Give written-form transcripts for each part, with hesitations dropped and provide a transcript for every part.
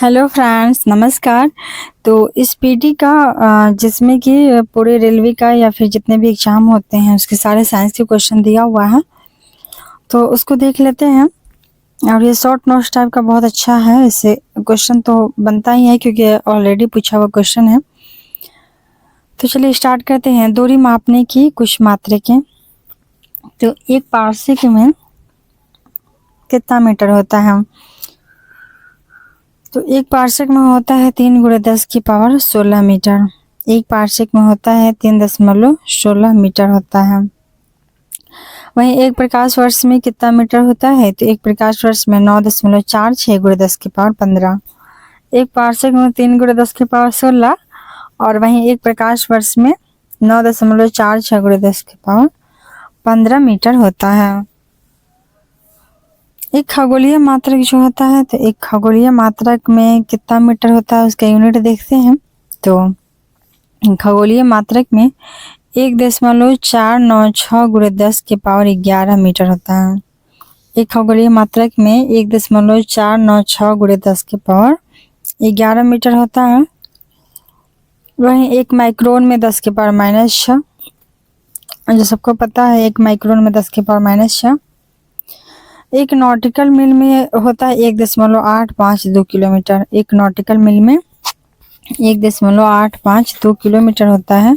Hello friends, नमस्कार। तो इस पीटी का जिसमें कि पूरे रेलवे का या फिर जितने भी एग्ज़ाम होते हैं उसके सारे साइंस के क्वेश्चन दिया हुआ है, तो उसको देख लेते हैं। और ये शॉर्ट नोट्स टाइप का बहुत अच्छा है, इससे क्वेश्चन तो बनता ही है क्योंकि ऑलरेडी पूछा हुआ क्वेश्चन है। तो चलिए स्टार्ट करते हैं। दूरी मापने की कुछ मात्रकें। तो एक पारसेक में कितना मीटर होता है? तो एक पारसेक में होता है 3 × 10⁻16 मीटर। एक पारसेक में होता है 3.16 मीटर होता है। वहीं एक प्रकाश वर्ष में कितना मीटर होता है? तो एक प्रकाश वर्ष में 9.46 × 10⁻15। एक पारसेक में 3 × 10⁻16 और वहीं एक प्रकाश वर्ष में 9.46 × 10⁻15 मीटर होता है। एक खगोलीय मात्रक जो होता है, तो एक खगोलीय मात्रक में कितना मीटर होता है उसका यूनिट देखते हैं। तो खगोलीय मात्रक में 1.496 × 10⁻11 मीटर होता है। एक खगोलीय मात्रक में 1.496 × 10⁻11 मीटर होता है। वहीं एक माइक्रोन में 10⁻⁻6, जो सबको पता है, एक माइक्रोन में 10⁻⁻6। एक नॉटिकल मील में होता है 1.852 किलोमीटर। एक नॉटिकल मील में 1.852 किलोमीटर होता है।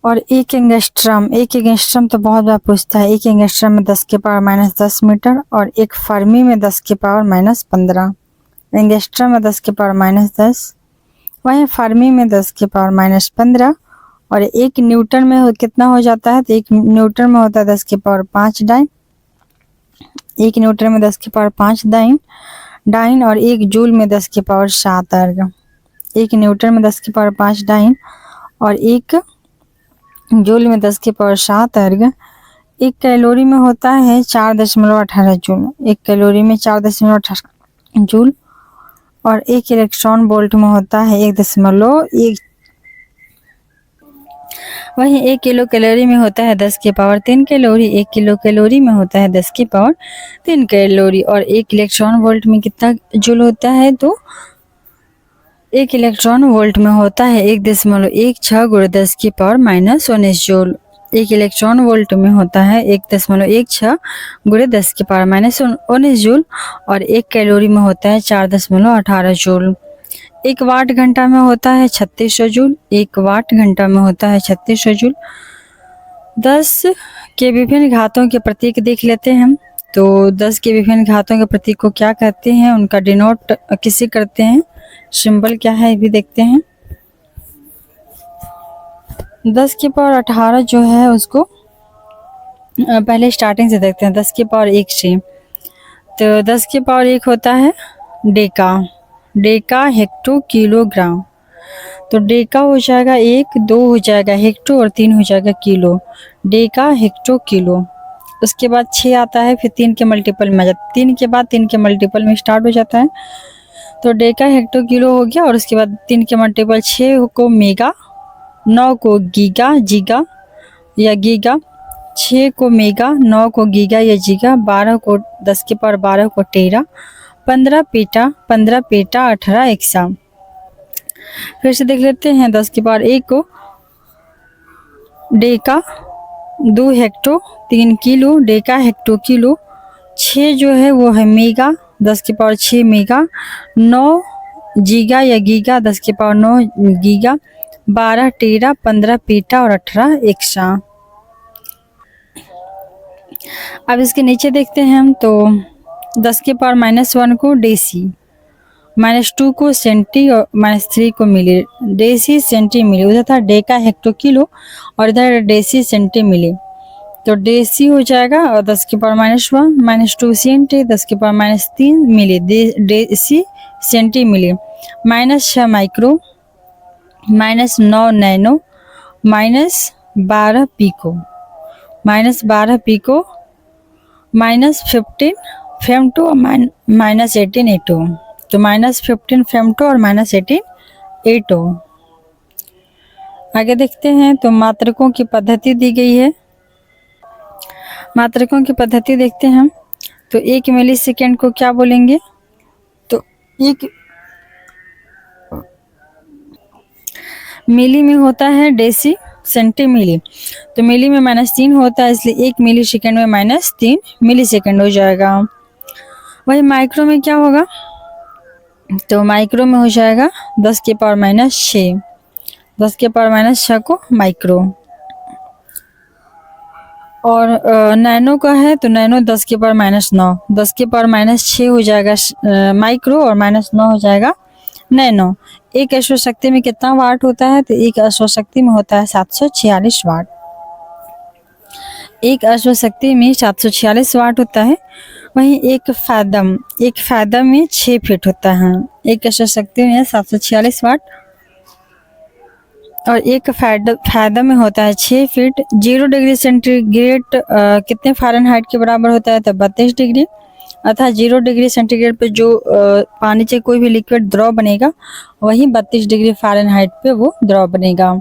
और एक एंगस्ट्रम तो बहुत बार पूछता है। एक एंगस्ट्रम में 10⁻−10 मीटर और एक फर्मी में 10⁻−15। एंगस्ट्रम में 10⁻−10, वहीं फर्मी में 10⁻−15। और एक न्यूटन में कितना हो जाता है? तो एक न्यूटन में होता है 10⁻5 डाइन। एक न्यूटन में 10⁻5 डाइन और एक जूल में 10⁻7 अर्ग। एक न्यूटन में 10⁻5 डाइन और एक जूल में 10⁻7 अर्ग। एक कैलोरी में होता है 4.18 जूल। एक कैलोरी में 4.18 जूल। और एक इलेक्ट्रॉन वोल्ट में होता है 1.1। वहीं 1 किलो कैलोरी में होता है 10⁻3 कैलोरी। 1 किलो कैलोरी में होता है 10⁻3 कैलोरी। और एक इलेक्ट्रॉन वोल्ट में कितना जूल होता है? तो एक इलेक्ट्रॉन वोल्ट में होता है 1.16 × 10⁻−19 जूल। एक इलेक्ट्रॉन वोल्ट में होता है 1.16 × 10⁻−19 जूल। और एक कैलोरी में होता है 4.18 जूल। एक वाट घंटा में होता है 3600 जूल। एक वाट घंटा में होता है 3600 जूल। 10 के विभिन्न घातों के प्रतीक देख लेते हैं। तो 10 के विभिन्न घातों के प्रतीक को क्या कहते हैं, उनका डिनोट किसे करते हैं, सिंबल क्या है, ये भी देखते हैं। 10⁻18 जो है उसको पहले स्टार्टिंग से देखते हैं। 10⁻1 से, तो 10⁻1 होता है डेका हेक्टो किलोग्राम। तो डेका हो जाएगा 1, 2 हो जाएगा हेक्टो और 3 हो जाएगा किलो। Deka hecto kilo. उसके बाद 6 आता है, फिर 3 के मल्टीपल में आ जाता है। 3 के बाद 3 के मल्टीपल में स्टार्ट हो जाता है। तो डेका हेक्टो किलो हो गया। और उसके बाद 3 के मल्टीपल 6 को मेगा, 9 को जीगा या गीगा, 6 को मेगा, 9 को गीगा या जीगा, 12 को 10⁻12 को टेरा, 15 पेटा 18 एक्सा। फिर से देख लेते हैं। 10⁻1 को Deka, 2 hecto, 3 kilo, Deka hecto kilo. 6 जो है वो है मेगा, 10⁻6 मेगा, 9 जीगा या गीगा, 10⁻9 गीगा, 12 टेरा, 15 पेटा और 18 एक्सा। अब इसके नीचे देखते हैं हम। तो 10⁻−1 को डेसी, -2 को सेंटी और -3 को मिली। डेसी सेंटी मिली, उधर था डेका हेक्टो किलो और इधर डेसी सेंटी मिली। तो डेसी हो जाएगा और 10⁻1 -2 centi, 10⁻3 milli deci centi milli. -6 micro, -9 nano, -12 pico, -12 pico, -15 femto और -18 एटो। तो -15 फेमटो और -18 एटो। आगे देखते हैं। तो मात्रकों की पद्धति दी गई है। मात्रकों की पद्धति देखते हैं हम। तो 1 मिलीसेकेंड को क्या बोलेंगे? तो एक मिली में होता है डेसी सेंटीमिली, तो मिली में -3 होता है, इसलिए 1 मिली सेकेंड में -3 मिली सेकेंड हो जाएगा। वही माइक्रो में क्या होगा, तो माइक्रो में हो जाएगा 10 के पावर -6, 10 के पावर -6 को माइक्रो। और नैनो का है तो नैनो 10 के पावर -9, 10 के पावर -6 हो जाएगा माइक्रो और -9 हो जाएगा नैनो। एक अश्वशक्ति में कितना वाट होता है, तो एक अश्वशक्ति में होता है 746 वाट। एक अश्वशक्ति में 746 वाट होता है। वहीं एक फैदम में 6 फीट होता है। एक अश्वशक्ति में 746 वाट और एक फैदम में होता है 6 फीट। 0 डिग्री सेंटीग्रेड कितने फ़ारेनहाइट के बराबर होता है, तो 32 डिग्री। अर्थात 0 डिग्री सेंटीग्रेड पे जो पानी से कोई भी लिक्विड द्रव बनेगा वही 32 डिग्री फ़ारेनहाइट पे वो द्रव बनेगा।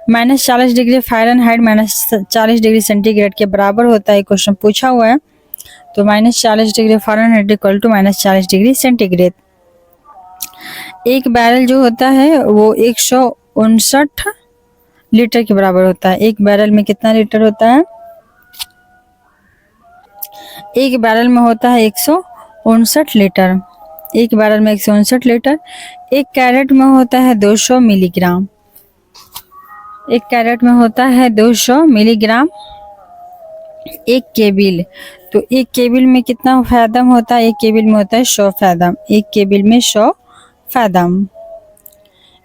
-40 डिग्री फ़ारेनहाइट -40 डिग्री सेंटीग्रेड के बराबर होता है, क्वेश्चन पूछा हुआ है। तो -40 degree Fahrenheit equal to -40 degree centigrade. एक बैरल जो होता है वो 159 लीटर के बराबर होता है। एक बैरल में कितना लीटर होता है, एक बैरल में होता है 159 लीटर। एक बैरल में 159 लीटर। एक कैरेट में होता है 200 मिलीग्राम। एक कैरेट में होता है 200 मिलीग्राम। एक केबिल, तो एक केबिल में कितना फैदम होता है, एक केबिल में होता है 100 फैदम। एक केबिल में 100 फैदम,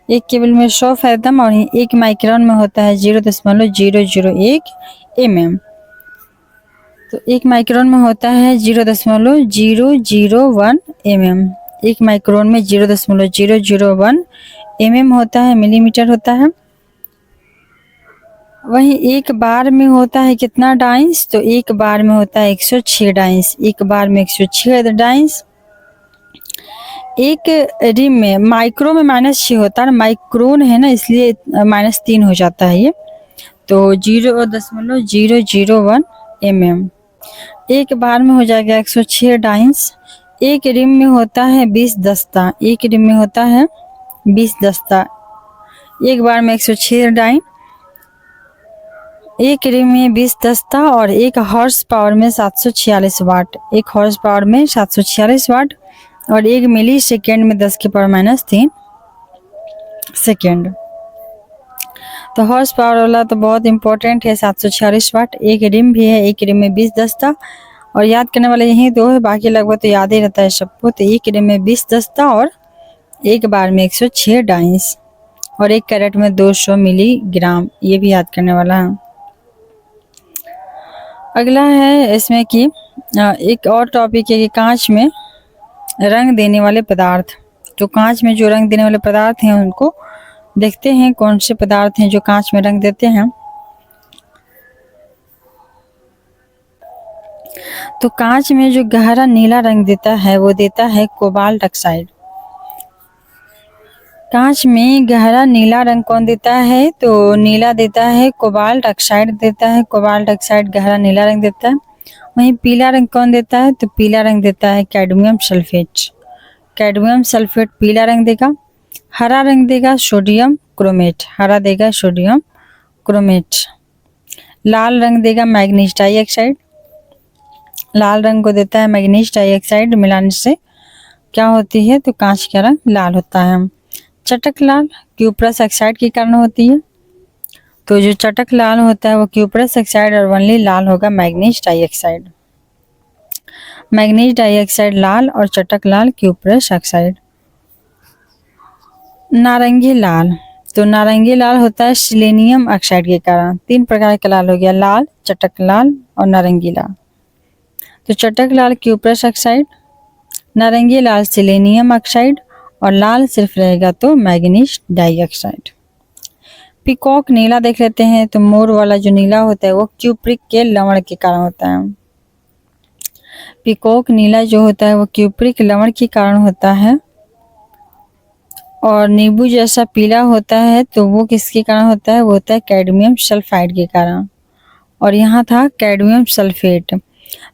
एक केबिल में 100 फैदम। और एक माइक्रोन में होता है 0.001 mm। तो एक माइक्रोन में होता है 0.001 mm। एक माइक्रोन में 0.001 mm होता है, मिलीमीटर होता है। वहीं एक बार में होता है कितना डाइंस, तो एक बार में होता है 106 डाइंस। एक बार में 106 डाइंस। एक रिम में, माइक्रो में -6 होता है, माइक्रोन है ना इसलिए -3 हो जाता है ये, तो 0.001 mm। एक बार में हो जाएगा 106 डाइंस। एक रिम में होता है 20 दस्ता। एक रिम में होता है 20 दस्ता। एक बार में 106 डाइन। एक रिम में 20 दस्ता और एक हॉर्स पावर में 746 वाट। एक हॉर्स पावर में 746 वाट और एक मिली सेकेंड में 10 के पावर -3 सेकेंड। तो हॉर्स पावर वाला तो बहुत इंपॉर्टेंट है, 746 वाट। एक रिम भी है, एक रिम में 20 दस्ता और याद करने वाले यही दो है, बाकी लगभग तो याद ही रहता है सबको। तो एक रिम में 20 दस्ता और एक बार में 106 डाइंस और एक कैरेट में 200 मिलीग्राम, ये भी याद करने वाला है। अगला है इसमें कि एक और टॉपिक है कि कांच में रंग देने वाले पदार्थ। तो कांच में जो रंग देने वाले पदार्थ हैं उनको देखते हैं, कौन से पदार्थ हैं जो कांच में रंग देते हैं। तो कांच में जो गहरा नीला रंग देता है वो देता है कोबाल्ट ऑक्साइड। कांच में गहरा नीला रंग कौन देता है, तो नीला देता है कोबाल्ट ऑक्साइड देता है। कोबाल्ट ऑक्साइड गहरा नीला रंग देता है। वहीं पीला रंग कौन देता है, तो पीला रंग देता है कैडमियम सल्फेट। कैडमियम सल्फेट पीला रंग देगा। हरा रंग देगा सोडियम क्रोमेट। हरा देगा सोडियम क्रोमेट। लाल रंग देगा मैग्नीज डाइऑक्साइड। लाल रंग को देता है मैग्नीज डाइऑक्साइड। मिलाने से क्या होती है, तो कांच का रंग लाल होता है। चटक लाल क्यूप्रस ऑक्साइड के कारण होती है। तो जो चटक लाल होता है वो क्यूप्रस ऑक्साइड और ओनली लाल होगा मैग्नीज डाइऑक्साइड। मैग्नीज डाइऑक्साइड लाल और चटक लाल क्यूप्रस ऑक्साइड। नारंगी लाल, तो नारंगी लाल होता है सिलेनियम ऑक्साइड के कारण। 3 प्रकार का लाल हो गया, लाल, चटक लाल और नारंगी लाल। तो चटक लाल क्यूप्रस ऑक्साइड, नारंगी लाल सिलेनियम ऑक्साइड और लाल सिर्फ रहेगा तो मैग्नीज डाइऑक्साइड। पीकॉक नीला देख लेते हैं। तो मोर वाला जो नीला होता है वो क्यूप्रिक के लवण के कारण होता है। पीकॉक नीला जो होता है वो क्यूप्रिक लवण के कारण होता है। और नींबू जैसा पीला होता है तो वो किसके कारण होता है, वो होता है कैडमियम सल्फाइड के कारण। और यहाँ था कैडमियम सल्फेट।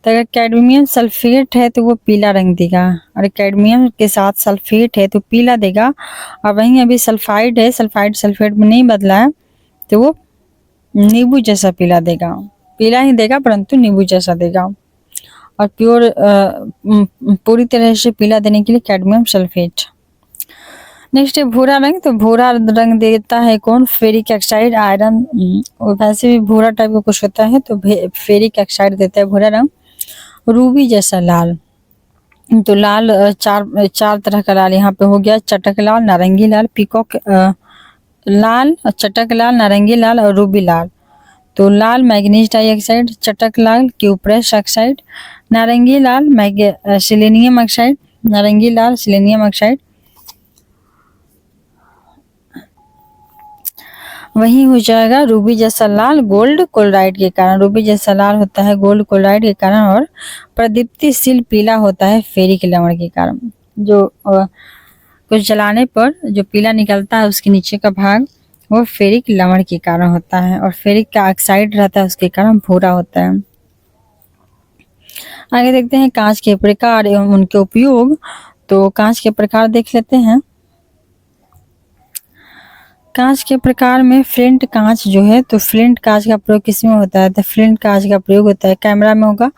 तो अगर कैडमियम सल्फेट है तो वो पीला रंग देगा, और कैडमियम के साथ सल्फेट है तो पीला देगा। और वहीं अभी सल्फाइड है, सल्फाइड सल्फेट में नहीं बदला है, तो वो नींबू जैसा पीला देगा, पीला ही देगा परंतु नींबू जैसा देगा। और प्योर पूरी तरह से पीला देने के लिए कैडमियम सल्फेट। नेक्स्ट है भूरा रंग। तो भूरा रंग देता है कौन? Ferric oxide, iron. वैसे भी भूरा टाइप का कुछ होता है तो फेरिक ऑक्साइड देता है भूरा रंग। रूबी जैसा लाल। तो लाल चार तरह का लाल यहाँ पे हो गया, चटक लाल, नारंगी लाल, पीकॉक लाल, चटक लाल, नारंगी लाल और रूबी लाल। तो लाल मैग्नीज डाइऑक्साइड, चटक लाल क्यूप्रेस ऑक्साइड, नारंगी लाल सिलेनियम ऑक्साइड, नारंगी लाल सिलेनियम ऑक्साइड। वही हो जाएगा रूबी जैसा लाल गोल्ड क्लोराइड के कारण। रूबी जैसा लाल होता है गोल्ड क्लोराइड के कारण, और प्रदीप्तिशील पीला होता है फेरिक लवण के कारण। जो कुछ जलाने पर जो पीला निकलता है उसके नीचे का भाग वो फेरिक लवण के कारण होता है, और फेरिक का ऑक्साइड रहता है उसके कारण भूरा होता है। आगे देखते हैं कांच के प्रकार एवं उनके उपयोग। तो कांच के प्रकार देख लेते हैं। कांच के प्रकार में फ्लिंट कांच जो है, तो फ्लिंट कांच का प्रयोग किसमें होता है? तो फ्लिंट कांच का प्रयोग होता है कैमरा में होगा,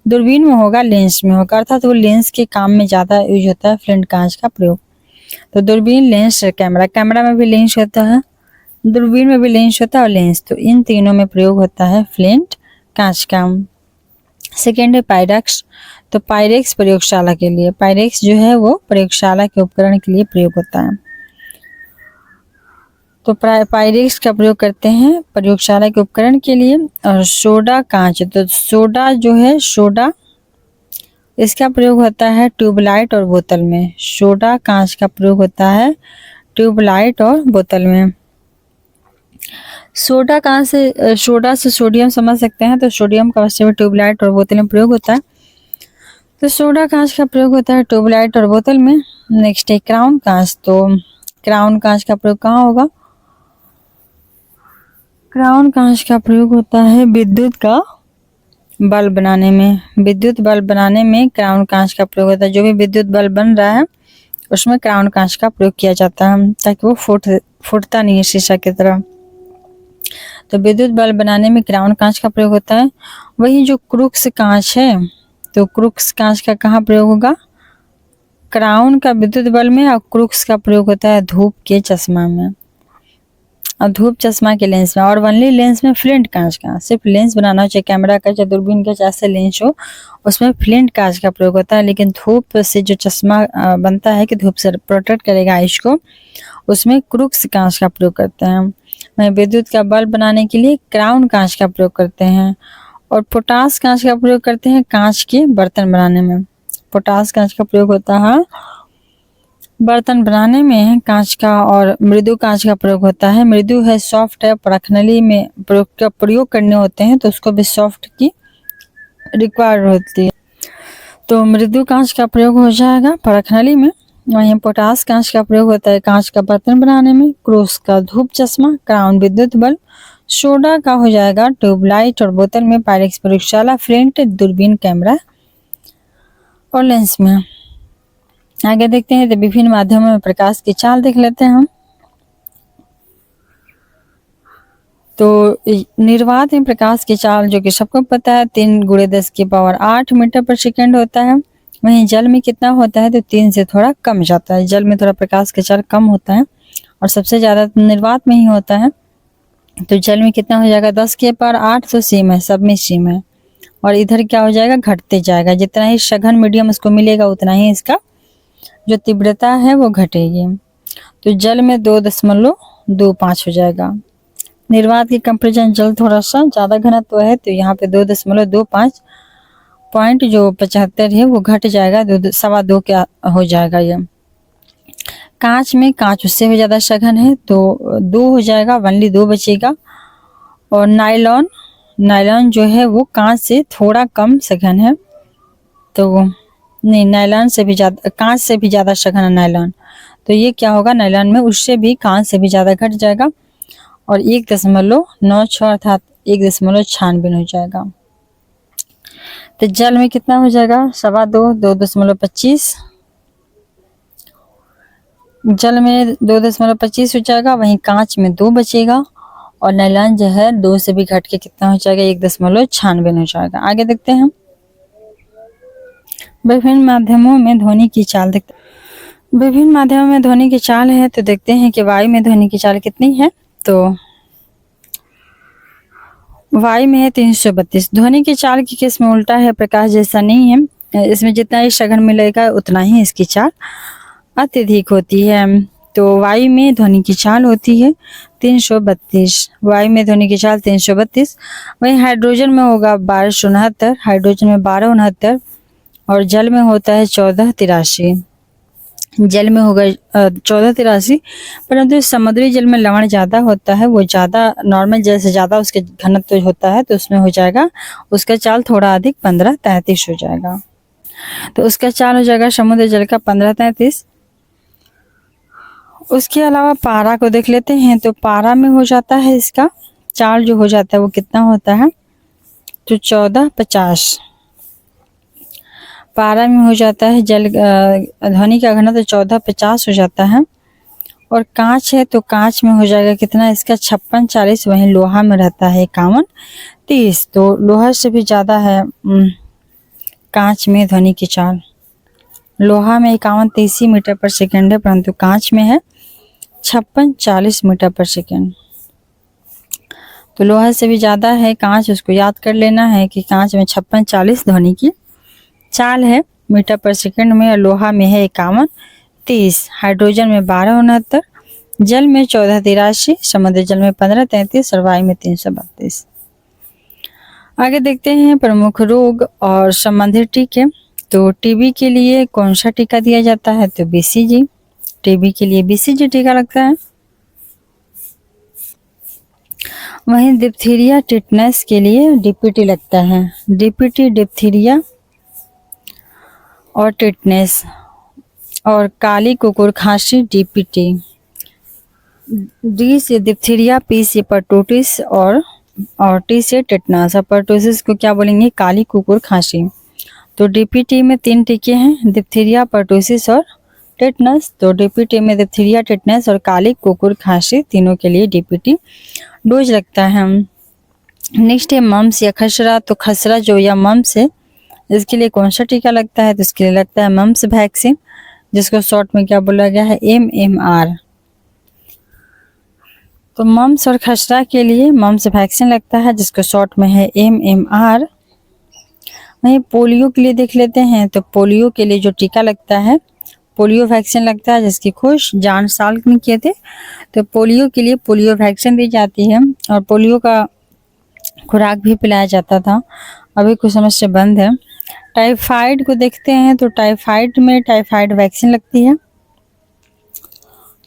दूरबीन में होगा, लेंस में होगा, अर्थात वो लेंस के काम में ज़्यादा यूज होता है फ्लिंट कांच का प्रयोग। तो दूरबीन, लेंस, कैमरा। कैमरा में भी लेंस होता है, दूरबीन में भी लेंस होता है और लेंस, तो इन तीनों में प्रयोग होता है फ्लिंट कांच का। सेकेंड है पायरेक्स। तो पायरेक्स प्रयोगशाला के लिए, पायरेक्स जो है वो प्रयोगशाला के उपकरण के लिए प्रयोग होता है। तो पायरेक्स का प्रयोग करते हैं प्रयोगशाला के उपकरण के लिए। और सोडा कांच। तो सोडा जो है, सोडा इसका प्रयोग होता है ट्यूबलाइट और बोतल में। सोडा कांच का प्रयोग होता है ट्यूबलाइट और बोतल में। सोडा कांच से, सोडा से सोडियम समझ सकते हैं, तो सोडियम का वैसे ट्यूबलाइट और बोतल में प्रयोग होता है। तो सोडा कांच का प्रयोग होता है ट्यूबलाइट और बोतल में। नेक्स्ट है क्राउन कांच। तो क्राउन कांच का प्रयोग कहाँ होगा? क्राउन कांच का प्रयोग होता है विद्युत का बल्ब बनाने में। विद्युत बल्ब बनाने में क्राउन कांच का प्रयोग होता है। जो भी विद्युत बल्ब बन रहा है उसमें क्राउन कांच का प्रयोग किया जाता है, ताकि वो फूटता नहीं है शीशा की तरह। तो विद्युत बल्ब बनाने में क्राउन कांच का प्रयोग होता है। वही जो क्रूक्स कांच है, तो क्रूक्स कांच का कहाँ प्रयोग होगा? क्राउन का विद्युत बल्ब में, और क्रूक्स का प्रयोग होता है धूप के चश्मा में, और धूप चश्मा के लेंस में। और वनली लेंस में फ्लिंट कांच का, सिर्फ लेंस बनाना हो, चाहे कैमरा का, चाहे दूरबीन का, चाहे लेंस हो, उसमें फ्लिंट कांच का प्रयोग होता है। लेकिन धूप से जो चश्मा बनता है कि धूप से प्रोटेक्ट करेगा आइस को, उसमें क्रूक्स कांच का प्रयोग करते हैं। वहीं विद्युत का बल्ब बनाने के लिए क्राउन कांच का प्रयोग करते हैं। और पोटास कांच का प्रयोग करते हैं कांच के बर्तन बनाने में। पोटास कांच का प्रयोग होता है बर्तन बनाने में कांच का। और मृदु कांच का प्रयोग होता है। मृदु है, सॉफ्ट है, परखनली में प्रयोग करने होते हैं तो उसको भी सॉफ्ट की रिक्वायर्ड होती है, तो मृदु कांच का प्रयोग हो जाएगा परखनली में। वहीं पोटास कांच का प्रयोग होता है कांच का बर्तन बनाने में। क्रूक्स का धूप चश्मा, क्राउन विद्युत बल्ब, सोडा का हो जाएगा ट्यूबलाइट और बोतल में, पायरेक्स प्रयोगशाला, फ्लिंट दूरबीन, कैमरा और लेंस में। आगे देखते हैं तो विभिन्न माध्यमों में प्रकाश की चाल देख लेते हैं हम। तो निर्वात में प्रकाश की चाल जो कि सबको पता है 3 × 10⁸ मीटर पर सेकेंड होता है। वहीं जल में कितना होता है? तो 3 से थोड़ा कम जाता है। जल में थोड़ा प्रकाश की चाल कम होता है और सबसे ज़्यादा निर्वात में ही होता है। तो जल में कितना हो जाएगा? 10⁸ तो सेम है, सब में सेम है। और इधर क्या हो जाएगा? घटते जाएगा। जितना ही सघन मीडियम इसको मिलेगा उतना ही इसका जो तीव्रता है वो घटेगी। तो जल में 2.25 हो जाएगा। निर्वात की कंपेरिजन जल थोड़ा सा ज़्यादा घनत्व है, तो यहाँ पे 2.25 पॉइंट जो 75 है वो घट जाएगा, 2.25 क्या हो जाएगा ये। कांच में, कांच उससे भी ज़्यादा सघन है तो 2 हो जाएगा, वनली 2 बचेगा। और नायलॉन, नायलॉन जो है वो कांच से थोड़ा कम सघन है, तो नहीं, नायलॉन से भी ज़्यादा, कांच से भी ज़्यादा सघन है नायलॉन। तो ये क्या होगा? नायलॉन में उससे भी कांच से भी ज़्यादा घट जाएगा और 1.96 अर्थात 1.96 हो जाएगा। तो जल में कितना हो जाएगा 2.25, 2.25, जल में 2.25 हो जाएगा। वहीं कांच में 2 बचेगा और नायलॉन जो है 2 से भी घट के कितना हो जाएगा 1.96 हो जाएगा। आगे देखते हैं हम विभिन्न माध्यमों में ध्वनि की चाल देखते हैं। विभिन्न माध्यमों में ध्वनि की चाल है तो देखते हैं कि वायु में ध्वनि की चाल कितनी है। तो वायु में है 332। ध्वनि की चाल की किस में उल्टा है, प्रकाश जैसा नहीं है। इसमें जितना ही सघन मिलेगा उतना ही इसकी चाल अत्यधिक होती है। तो वायु में ध्वनि की चाल होती है 332। वायु में ध्वनि की चाल 332। वहीं हाइड्रोजन में होगा 1269, हाइड्रोजन में 1269 और जल में होता है 1483। जल में होगा 1483, परंतु समुद्री जल में लवण ज़्यादा होता है, वो ज़्यादा नॉर्मल जल से ज़्यादा उसके घनत्व होता है, तो उसमें हो जाएगा उसका चाल थोड़ा अधिक 1533 हो जाएगा। तो उसका चाल हो जाएगा समुद्र जल का 1533। उसके अलावा पारा को देख लेते हैं। तो पारा में हो जाता है इसका चाल जो हो जाता है वो कितना होता है, तो 1450। पारा में हो जाता है जल ध्वनि का घनत्व 1450 हो जाता है। और कांच है तो कांच में हो जाएगा कितना इसका 5640। वहीं लोहा में रहता है 5130। तो लोहा से भी ज़्यादा है कांच में ध्वनि की चाल। लोहा में 5130 मीटर पर सेकेंड है, परंतु कांच में है 5640 मीटर पर सेकेंड। तो लोहा से भी ज़्यादा है कांच, उसको याद कर लेना है कि कांच में 5640 ध्वनि की चाल है मीटर पर सेकेंड में, और लोहा में है 5130। हाइड्रोजन में 1269, जल में 1483, समुद्री जल में 1533 और वायु में 332। आगे देखते हैं प्रमुख रोग और संबंधित टीके। तो टीबी के लिए कौन सा टीका दिया जाता है, तो बीसीजी। टीबी के लिए बीसीजी टीका लगता है। वहीं डिप्थीरिया टिटनेस के लिए डीपीटी लगता है। डीपीटी डिप्थीरिया और टिटनेस। और काली कुकुर खांसी डीपीटी। डी से डिप्थीरिया, पी से परटूसिस और टी से टिटनेस। और परटूसिस को क्या बोलेंगे, काली कुकुर खांसी। तो डीपीटी में 3 टीके हैं, डिप्थीरिया, परटूसिस और टिटनेस। तो डीपीटी में डिप्थीरिया, टिटनेस और काली कुकुर खांसी तीनों के लिए डीपीटी डोज लगता है। नेक्स्ट है मम्स या खसरा। तो खसरा जो या मम्स है इसके लिए कौन सा टीका लगता है, तो इसके लिए लगता है मम्स वैक्सीन, जिसको शॉर्ट में क्या बोला गया है, MMR। तो मम्स और खसरा के लिए मम्स वैक्सीन लगता है, जिसको शॉर्ट में है MMR। वहीं पोलियो के लिए देख लेते हैं। तो पोलियो के लिए जो टीका लगता है पोलियो वैक्सीन लगता है, जिसकी खोज जॉन साल्क ने किए थे। तो पोलियो के लिए पोलियो वैक्सीन दी जाती है और पोलियो का खुराक भी पिलाया जाता था, अभी कुछ समय से बंद है। टाइफाइड को देखते हैं। तो टाइफाइड में टाइफाइड वैक्सीन लगती है।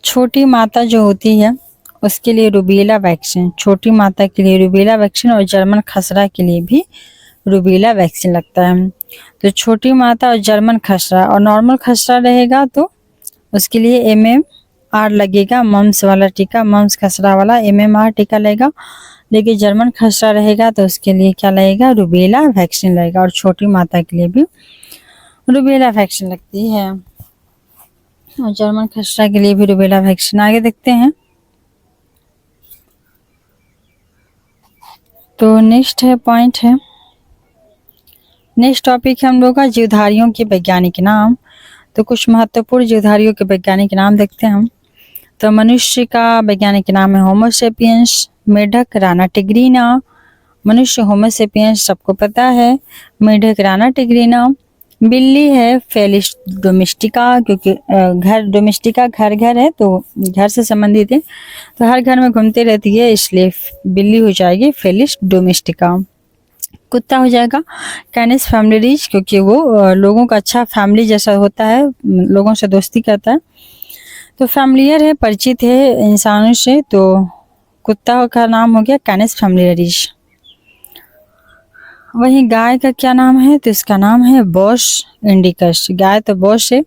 छोटी माता जो होती है उसके लिए रूबेला वैक्सीन, छोटी माता के लिए रूबेला वैक्सीन, और जर्मन खसरा के लिए भी रूबेला वैक्सीन लगता है। तो छोटी माता और जर्मन खसरा, और नॉर्मल खसरा रहेगा तो उसके लिए MMR लगेगा, मम्स वाला टीका, मम्स खसरा वाला MMR टीका लगेगा। लेकिन जर्मन खसरा रहेगा तो उसके लिए क्या लगेगा, रूबेला वैक्सीन लगेगा। और छोटी माता के लिए भी रूबेला वैक्सीन लगती है और जर्मन खसरा के लिए भी रूबेला वैक्सीन। आगे देखते हैं। तो नेक्स्ट है पॉइंट है, नेक्स्ट टॉपिक है हम लोग का जीवधारियों के वैज्ञानिक नाम। तो कुछ महत्वपूर्ण जीवधारियों के वैज्ञानिक नाम देखते हैं हम। तो मनुष्य का वैज्ञानिक नाम है होमो सेपियंस। मेढक राना टिग्रीना। मनुष्य होमो सेपियंस सबको पता है। मेढक राना टिग्रीना। बिल्ली है फेलिस डोमेस्टिका, क्योंकि घर डोमेस्टिका घर है तो घर से संबंधित है, तो हर घर में घूमती रहती है, इसलिए बिल्ली हो जाएगी फेलिस डोमेस्टिका। कुत्ता हो जाएगा कैनिस फैमिलीज, क्योंकि वो लोगों का अच्छा फैमिली जैसा होता है, लोगों से दोस्ती करता है, तो फैमिलियर है, परिचित है इंसानों से। तो कुत्ता का नाम हो गया कैनिस फैमिलियरिज। वहीं गाय का क्या नाम है, तो इसका नाम है बॉस इंडिकस। गाय तो बॉस है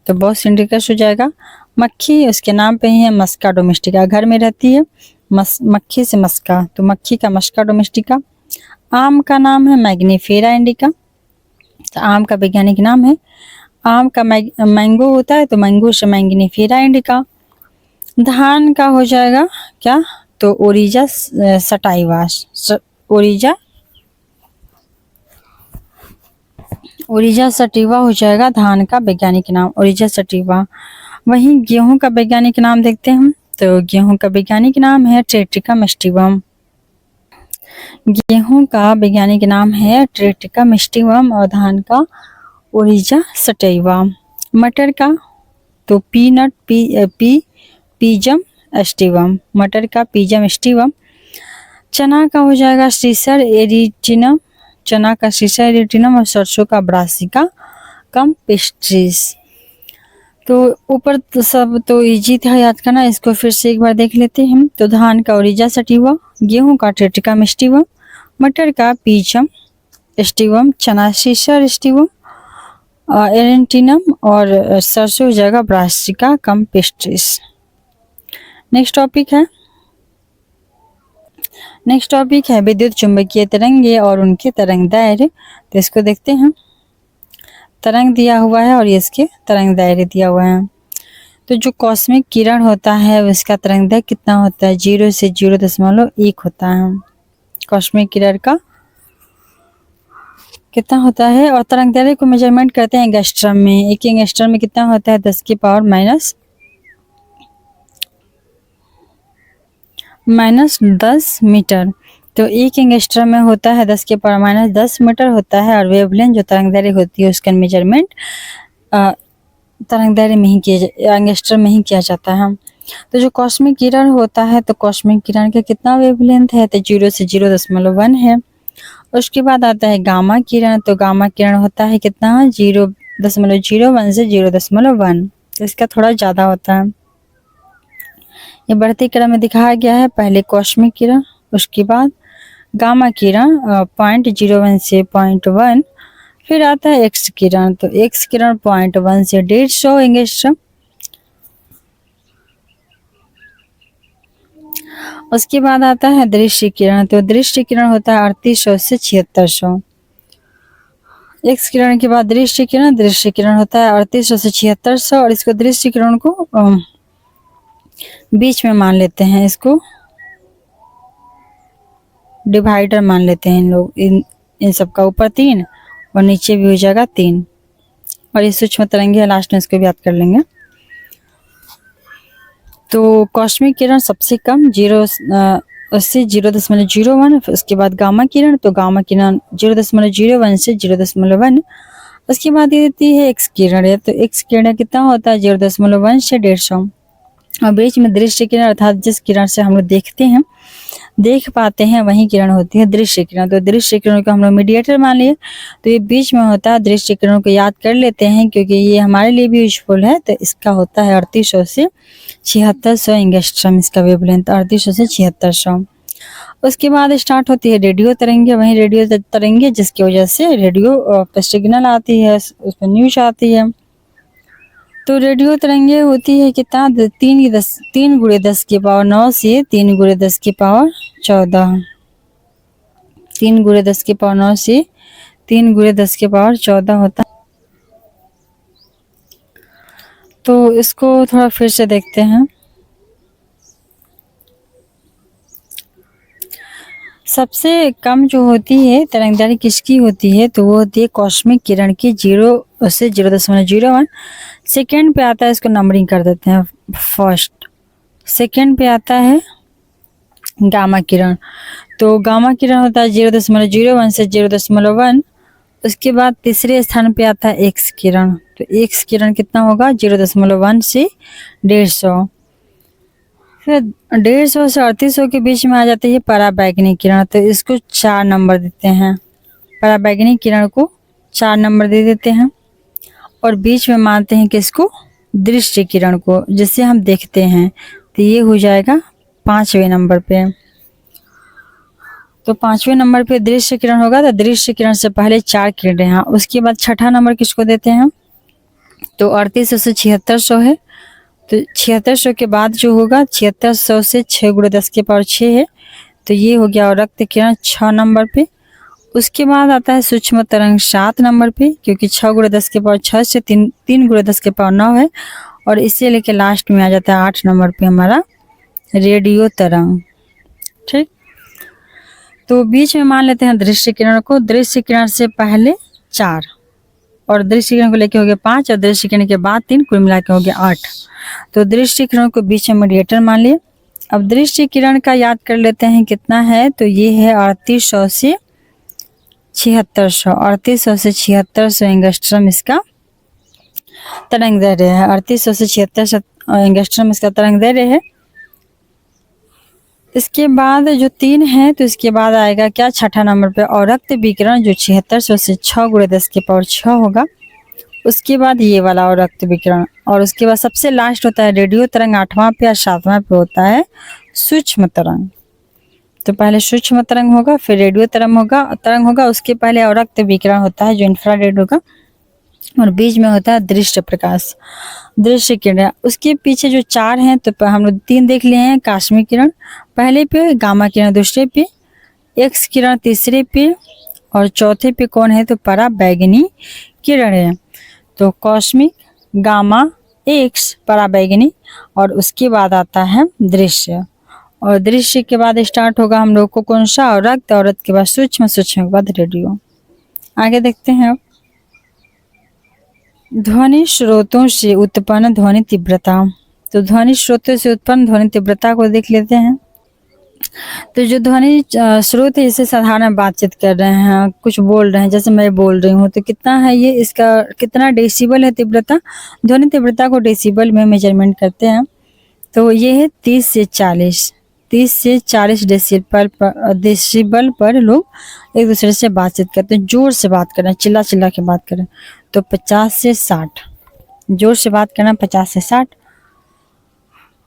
तो बॉस इंडिकस हो जाएगा। मक्खी उसके नाम पे ही है, मस्का डोमेस्टिका, घर में रहती है, मक्खी से मस्का, तो मक्खी का मस्का डोमेस्टिका। आम का नाम है मैग्नीफेरा इंडिका। तो आम का वैज्ञानिक नाम है, आम का मैंगो होता है तो मैंगो से मैंगिनीफेरा इंडिका। धान का हो जाएगा क्या, तो ओरिजा सटाइवा, ओरिजा सटिवा हो जाएगा धान का वैज्ञानिक नाम, ओरिजा सटिवा। वहीं गेहूं का वैज्ञानिक नाम देखते हैं हम, तो गेहूं का वैज्ञानिक नाम है ट्रेटिकम एस्टिवम। गेहूं का वैज्ञानिक नाम है ट्रेटिकम एस्टिवम और धान का ओरिजा सटाइवा। मटर का तो पीनट पीजम एस्टिवम, मटर का पीजम एस्टिवम। चना का हो जाएगा सीसर एरिटिनम, चना का सीसर एरिटिनम और सरसों का ब्रासिका कम्पेस्ट्रिस। तो ऊपर तो सब तो इजी था याद करना, इसको फिर से एक बार देख लेते हैं हम। तो धान का ओरिजा सटिवा, गेहूं का ट्रेटिकम एस्टिवम, मटर का पीजम एस्टिवम, चना सीसर एस्टिवम एरेंटिनम और सरसों हो जाएगा ब्रासिका कम्पेस्ट्रिस। नेक्स्ट टॉपिक है विद्युत चुंबकीय तरंगे और उनके तरंग दायरे। तो इसको देखते हैं, तरंग दिया हुआ है और ये इसके तरंग दायरे दिया हुआ है। तो जो कॉस्मिक किरण होता है उसका तरंग दैर्घ्य कितना होता है, 0 से 0.1 होता है। कॉस्मिक किरण का कितना होता है, और तरंग दैर्घ्य को मेजरमेंट करते हैं एंगस्ट्रम में। एक एंगस्ट्रम में कितना होता है, 10 की पावर माइनस 10 मीटर। तो एक एंगस्ट्रम में होता है 10 के पावर माइनस 10 मीटर होता है। और वेवलेंथ जो तरंग दैर्घ्य होती है उसका मेजरमेंट तरंग दैर्घ्य में ही एंगस्ट्रम में ही किया जाता है। तो जो कॉस्मिक किरण होता है तो कॉस्मिक किरण का कितना वेवलेंथ है, तो 0 से 0.1 है। उसके बाद आता है गामा किरण, तो गामा किरण होता है कितना, 0.01 से 0.1, तो इसका थोड़ा ज़्यादा होता है। ये बढ़ती क्रम में दिखाया गया है, पहले कॉस्मिक किरण, उसके बाद गामा किरण 0.01 से 0.1, फिर आता है एक्स किरण। तो एक्स किरण 0.1 से 150 एंगस्ट्रम। उसके बाद आता है दृश्य किरण, तो दृश्य किरण होता है 3800 से 7600। एक्स किरण के बाद दृश्य किरण होता है 3800 से 7600। और इसको दृश्य किरण को बीच में मान लेते हैं, इसको डिवाइडर मान लेते हैं इन लोग, इन सब का ऊपर 3 और नीचे भी हो जाएगा 3। और ये सूक्ष्म तरंगे है, लास्ट में इसको भी याद कर लेंगे। तो कॉस्मिक किरण सबसे कम 0 से 0.01, उसके बाद गामा किरण, तो गामा किरण 0.01 से 0.1। उसके बाद ये देती है एक्स किरण है, तो एक्स किरण कितना होता है 0.1 से 150। और बीच में दृश्य किरण अर्थात जिस किरण से हम लोग देख पाते हैं वही किरण होती है दृश्य किरण। तो दृश्य किरण को हम लोग मीडिएटर मान लिए, तो ये बीच में होता है। दृश्य किरण को याद कर लेते हैं क्योंकि ये हमारे लिए भी यूजफुल है। तो इसका होता है 3800 से 7600 एंगस्ट्रम, इसका वेवलेंथ 3800 से 7600। उसके बाद स्टार्ट होती है रेडियो तरंगे। वहीं रेडियो तरंगे जिसकी वजह से रेडियो पर सिग्नल आती है, उस पर न्यूज आती है। तो रेडियो तरंगे होती है कितना, 3 गुणे 10 की पावर 9 से 3 गुणे 10 की पावर 14, 3 गुणे 10 की पावर 9 से 3 गुणे 10 की पावर 14 होता। तो इसको थोड़ा फिर से देखते हैं। सबसे कम जो होती है तरंगदैर्घ्य किसकी होती है, तो वो होती है कॉस्मिक किरण की 0 से 0.01। सेकेंड पे आता है, इसको नंबरिंग कर देते हैं। फर्स्ट सेकेंड पे आता है गामा किरण, तो गामा किरण होता है 0.01 से 0.1। उसके बाद तीसरे स्थान पे आता है एक्स किरण, तो एक्स किरण कितना होगा 0.1 से 150। फिर 150 से 3800 के बीच में आ जाती है पराबैंगनी किरण, तो इसको 4 नंबर देते हैं। पराबैंगनी किरण को 4 नंबर दे देते हैं और बीच में मानते हैं कि इसको दृश्य किरण को, जिससे हम देखते हैं। तो ये हो जाएगा 5वें नंबर पे। तो 5वें नंबर पे दृश्य किरण होगा, तो दृश्य किरण से पहले 4 किरणें हैं। उसके बाद छठा नंबर किसको देते हैं, तो 3800 से 7600 है। तो 7600 के बाद जो होगा 7600 से 6 गुणे 10 की पावर 6 है, तो ये हो गया। और रक्त किरण 6 नंबर पे। उसके बाद आता है सूक्ष्म तरंग 7 नंबर पे, क्योंकि 6 गुणे 10 के पावर 6 से 3 गुणे 10 के पावर 9 है, और इसे लेके लास्ट में आ जाता है 8 नंबर पे हमारा रेडियो तरंग। ठीक, तो बीच में मान लेते हैं दृश्य किरण को। दृश्य किरण से पहले 4 और दृश्य किरण को लेके हो गया 5 और दृश्य किरण के बाद 3, कुल मिला के हो गया 8। तो दृश्य किरण को बीच में मीडिएटर मान लिए। अब दृश्य किरण का याद कर लेते हैं कितना है, तो ये है 3800 से 7600, 3800 से 7600 एंगस्ट्रम इसका तरंग दैर्ध्य है। 3800 से 7600 एंगस्ट्रम इसका तरंग दैर्ध्य है। इसके बाद जो 3 है, तो इसके बाद आएगा क्या, छठा नंबर पे अवरक्त विकिरण, जो 7600 से 6 गुणे 10 के पावर 6 होगा। उसके बाद ये वाला अवरक्त विकिरण, और उसके बाद सबसे लास्ट होता है रेडियो तरंग, 8वां पे या 7वां पे होता है सूक्ष्म तरंग। तो पहले सूक्ष्म तरंग होगा, फिर रेडियो तरंग होगा, उसके पहले अवरक्त विकिरण होता है जो इंफ्रारेड होगा, और बीच में होता है दृश्य प्रकाश, दृश्य किरण। उसके पीछे जो 4 हैं, तो हम लोग 3 देख लिए हैं, कास्मिक किरण पहले पे, गामा किरण दूसरे पे, एक्स किरण तीसरे पे, और चौथे पे कौन है, तो पराबैंगनी किरण है। तो कॉस्मिक, गामा, एक्स, पराबैंगनी, और उसके बाद आता है दृश्य, और दृश्य के बाद स्टार्ट होगा हम लोग को कौन सा, अवरक्त, अवरक्त के बाद सूक्ष्म, सूक्ष्म के बाद रेडियो। आगे देखते हैं अब ध्वनि स्रोतों से उत्पन्न ध्वनि तीव्रता। तो ध्वनि स्रोतों से उत्पन्न ध्वनि तीव्रता को देख लेते हैं। तो जो ध्वनि स्रोत है, इसे साधारण बातचीत कर रहे हैं, कुछ बोल रहे हैं, जैसे मैं बोल रही हूँ, तो कितना है ये, इसका कितना डेसिबल है तीव्रता। ध्वनि तीव्रता को डेसिबल में मेजरमेंट करते हैं। तो ये है 30 से 40 डेसिबल पर लोग एक दूसरे से बातचीत करते हैं, जोर से बात कर रहे हैं, चिल्ला चिल्ला के बात कर रहे हैं। तो 50 से 60 जोर से बात करना, 50 से 60।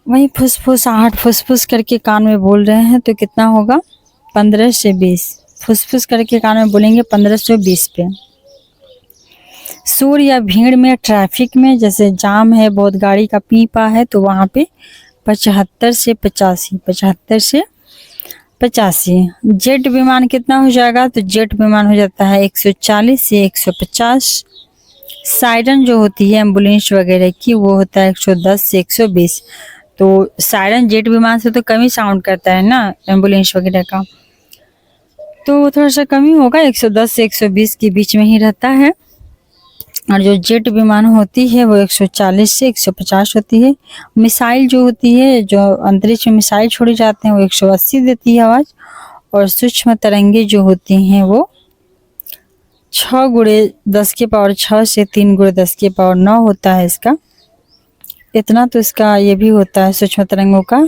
वहीं फुसफुस करके कान में बोल रहे हैं, तो कितना होगा, 15 से 20। फुसफुस करके कान में बोलेंगे 15 से 20 पे। शोर या भीड़ में, ट्रैफिक में, जैसे जाम है, बहुत गाड़ी का पीपा है, तो वहाँ पे 75 से 85। जेट विमान कितना हो जाएगा, तो जेट विमान हो जाता है 140 से 150। सायरन जो होती है एम्बुलेंस वगैरह की, वो होता है 110 से 120। तो सायरन जेट विमान से तो कम ही साउंड करता है ना, एम्बुलेंस वगैरह का, तो थोड़ा सा कम ही होगा, 110 से 120 के बीच में ही रहता है। और जो जेट विमान होती है वो 140 से 150 होती है। मिसाइल जो होती है, जो अंतरिक्ष में मिसाइल छोड़े जाते हैं, वो 180 देती है आवाज़। और सूक्ष्म तरंगे जो होती हैं वो 6 गुणे 10 के पावर 6 से 3 गुणे 10 के पावर 9 होता है इसका। इतना तो इसका ये भी होता है, सूक्ष्म तरंगों का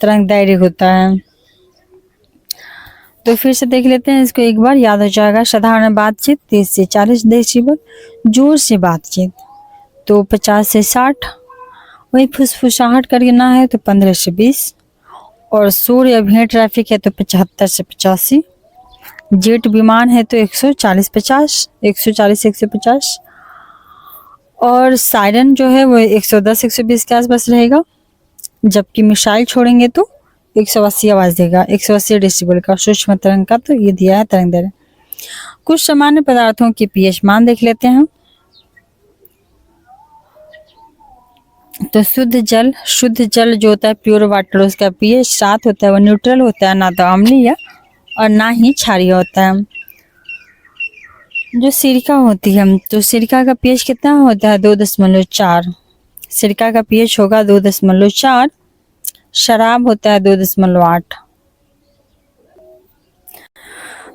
तरंग दैर्ध्य होता है। तो फिर से देख लेते हैं इसको एक बार, याद हो जाएगा। साधारण बातचीत 30 से 40 डेसिबल, जोर से बातचीत तो 50 से 60, वही फुसफुसाहट करना है तो 15 से 20, और शोर या भीड़ ट्रैफिक है तो 75 से 85। जेट विमान है तो 140 से 150, और सायरन जो है वो 110 120 के आसपास रहेगा। जबकि मिसाइल छोड़ेंगे तो 180 आवाज देगा, 180 डेसिबल का सूक्ष्म तरंग का। तो ये दिया है तरंग दैर्ध्य। कुछ सामान्य पदार्थों के पीएच मान देख लेते हैं। तो शुद्ध जल जो होता है प्योर वाटर, उसका पीएच 7 होता है, वो न्यूट्रल होता है, ना तो अम्लीय और ना ही क्षारीय होता है। जो सिरका होती है, तो सिरका का पीएच कितना होता है, 2.4। सिरका का पीएच होगा 2.4। शराब होता है 2.8।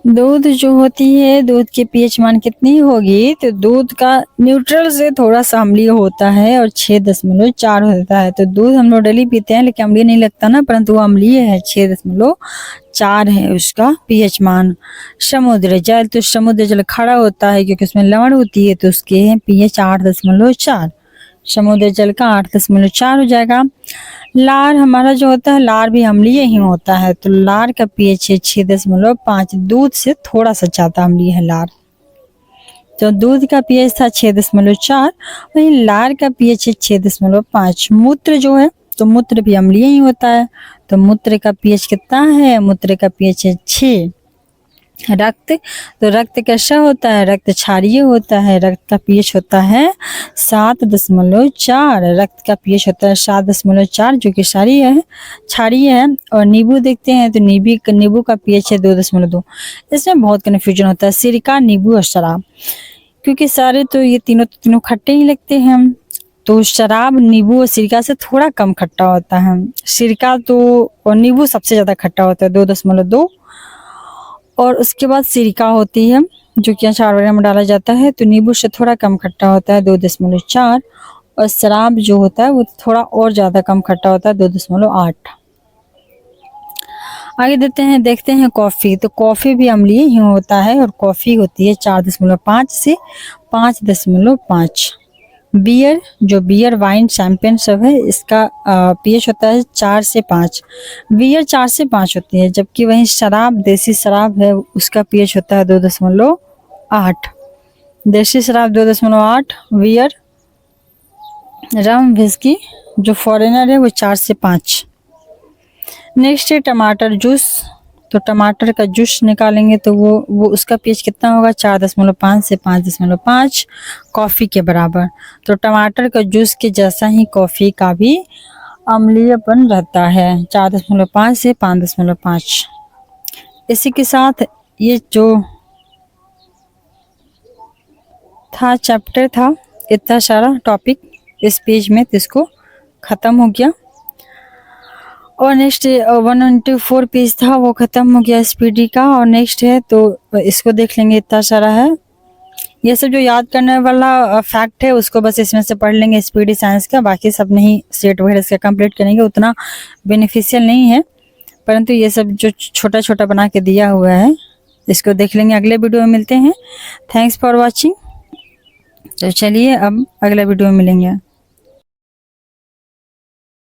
दूध जो होती है, दूध के पीएच मान कितनी होगी, तो दूध का न्यूट्रल से थोड़ा सा अम्लीय होता है और 6.4 होता है। तो दूध हम लोग डेली पीते हैं लेकिन अम्लीय नहीं लगता ना, परंतु वो अम्लीय है, 6.4 है उसका पीएच मान। समुद्र जल, तो समुद्र जल खड़ा होता है क्योंकि उसमें लवण होती है, तो उसके पीएच 8.4। समुद्र जल का 8.4 हो जाएगा। लार हमारा जो होता है, लार भी अम्लीय ही होता है, तो लार का पीएच है 6.5। दूध से थोड़ा सा ज्यादा अम्लीय है लार। तो दूध का पीएच था 6.4, वहीं लार का पीएच है 6.5। मूत्र जो है, तो मूत्र भी अम्लीय ही होता है, तो मूत्र का पीएच कितना है, मूत्र का पीएच है 6। रक्त, तो रक्त कैसा होता है, रक्त क्षारीय होता है। रक्त का पीएच होता है 7.4, रक्त का पीएच होता है 7.4 जो कि क्षारीय है। और नींबू देखते हैं तो नींबू का पीएच है 2.2। इसमें बहुत कन्फ्यूजन होता है, सिरका, नींबू और शराब, क्योंकि सारे तो ये तीनों खट्टे ही लगते हैं। तो शराब नींबू और सिरका से थोड़ा कम खट्टा होता है। सिरका तो और नींबू सबसे ज़्यादा खट्टा होता है 2.2, और उसके बाद सिरका होती है जो कि अचार वगैरह में डाला जाता है। तो नींबू से थोड़ा कम खट्टा होता है 2.4, और शराब जो होता है वो थोड़ा और ज़्यादा कम खट्टा होता है 2.8। आगे देखते हैं कॉफ़ी। तो कॉफ़ी भी अम्लीय ही होता है और कॉफ़ी होती है 4.5 से 5.5। बियर, वाइन, शैंपेन सब है, इसका पीएच होता है 4 से 5। बियर 4 से 5 होती है, जबकि वहीं शराब, देसी शराब है, उसका पीएच होता है 2.8। देसी शराब 2.8, बियर, रम, विस्की जो फॉरेनर है वो 4 से 5। नेक्स्ट है टमाटर जूस। तो टमाटर का जूस निकालेंगे तो वो उसका पीएच कितना होगा, 4.5 से 5.5, कॉफ़ी के बराबर। तो टमाटर का जूस के जैसा ही कॉफ़ी का भी अम्लीयपन रहता है, 4.5 से 5.5। इसी के साथ ये जो था चैप्टर था, इतना सारा टॉपिक इस पेज में, तो इसको ख़त्म हो गया। और नेक्स्ट 194 पेज था, वो ख़त्म हो गया एसपीडी का। और नेक्स्ट है तो इसको देख लेंगे, इतना सारा है। ये सब जो याद करने वाला फैक्ट है उसको बस इसमें से पढ़ लेंगे एसपीडी साइंस का, बाकी सब नहीं सेट वगैरह इसका कंप्लीट करेंगे, उतना बेनिफिशियल नहीं है, परंतु ये सब जो छोटा छोटा बना के दिया हुआ है इसको देख लेंगे। अगले वीडियो में मिलते हैं। Thanks for watching. तो चलिए अब अगले वीडियो में मिलेंगे।